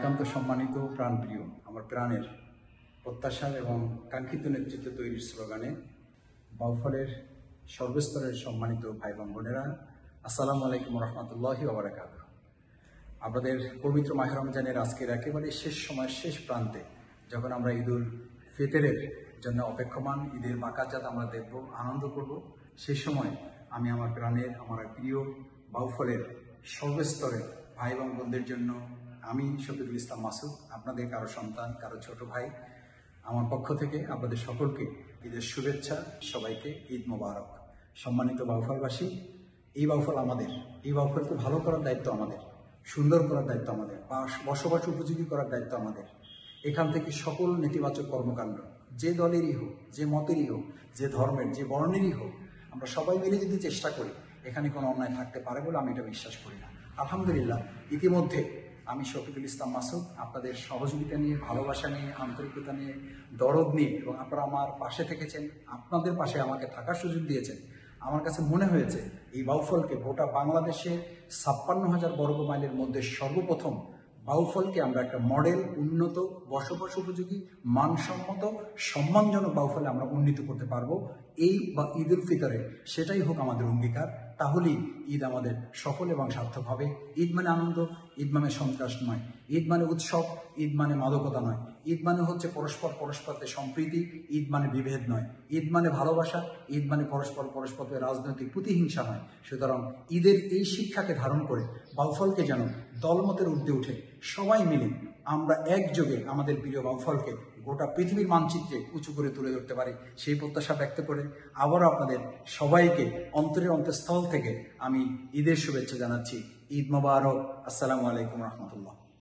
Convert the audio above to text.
একান্ত সম্মানিত প্রাণপ্রিয় আমার প্রাণের প্রত্যাশার এবং কাঙ্ক্ষিত নেতৃত্ব তৈরির স্লোগানে বাউফলের সর্বস্তরের সম্মানিত ভাই বোনেরা, আসসালামু আলাইকুম রহমতুল্লাহি ওয়া বারাকাতুহু। আমাদের পবিত্র মাহে রমজানের আজকের একেবারে শেষ সময়ের শেষ প্রান্তে যখন আমরা ঈদুল ফিতরের জন্য অপেক্ষমান, ঈদের বাকাজাত আমরা দেখব, আনন্দ করব, সেই সময় আমি আমার প্রাণের আমার প্রিয় বাউফলের সর্বস্তরের ভাই এবং বোনদের জন্য আমি শফিকুল ইসলাম মাসুদ, আপনাদের কারো সন্তান, কারো ছোট ভাই, আমার পক্ষ থেকে আপনাদের সকলকে ঈদের শুভেচ্ছা, সবাইকে ঈদ মোবারক। সম্মানিত বাউফলবাসী, এই বাউফল আমাদের, এই বাউফলকে ভালো করার দায়িত্ব আমাদের, সুন্দর করার দায়িত্ব আমাদের, বসবাস উপযোগী করার দায়িত্ব আমাদের। এখান থেকে সকল নেতিবাচক কর্মকাণ্ড যে দলেরই হোক, যে মতেরই হোক, যে ধর্মের, যে বর্ণেরই হোক, আমরা সবাই মিলে যদি চেষ্টা করি, এখানে কোনো অন্যায় থাকতে পারে বলে আমি এটা বিশ্বাস করি না। আলহামদুলিল্লাহ, ইতিমধ্যে আমি শফিকুল ইসলাম মাসুদ আপনাদের সহযোগিতা নিয়ে, ভালোবাসা নিয়ে, আন্তরিকতা নিয়ে, দরদ নিয়ে, এবং আপনারা আমার পাশে থেকেছেন, আপনাদের পাশে আমাকে থাকার সুযোগ দিয়েছেন। আমার কাছে মনে হয়েছে এই বাউফলকে গোটা বাংলাদেশে 56,000 বর্গ মাইলের মধ্যে সর্বপ্রথম বাউফলকে আমরা একটা মডেল, উন্নত, বসবাস উপযোগী, মানসম্মত, সম্মানজনক বাউফলে আমরা উন্নীত করতে পারবো এই ঈদুল ফিতরে। সেটাই হোক আমাদের অঙ্গীকার, তাহলেই ঈদ আমাদের সফল এবং সার্থক হবে। ঈদ মানে আনন্দ, ঈদ মানে সন্ত্রাস নয়, ঈদ মানে উৎসব, ঈদ মানে মাদকতা নয়, ঈদ মানে হচ্ছে পরস্পরতে সম্প্রীতি, ঈদ মানে বিভেদ নয়, ঈদ মানে ভালোবাসা, ঈদ মানে পরস্পরের রাজনৈতিক প্রতিহিংসা নয়। সুতরাং ঈদের এই শিক্ষাকে ধারণ করে বাউফলকে যেন দলমতের ঊর্ধ্বে উঠে সবাই মিলে আমরা একযোগে আমাদের প্রিয় বাউফলকে গোটা পৃথিবীর মানচিত্রে উঁচু করে তুলে ধরতে পারি, সেই প্রত্যাশা ব্যক্ত করে আবারও আপনাদের সবাইকে অন্তরের অন্তঃস্থল থেকে আমি ঈদের শুভেচ্ছা জানাচ্ছি। ঈদ মোবারক। আসসালামু আলাইকুম রহমতুল্লাহ।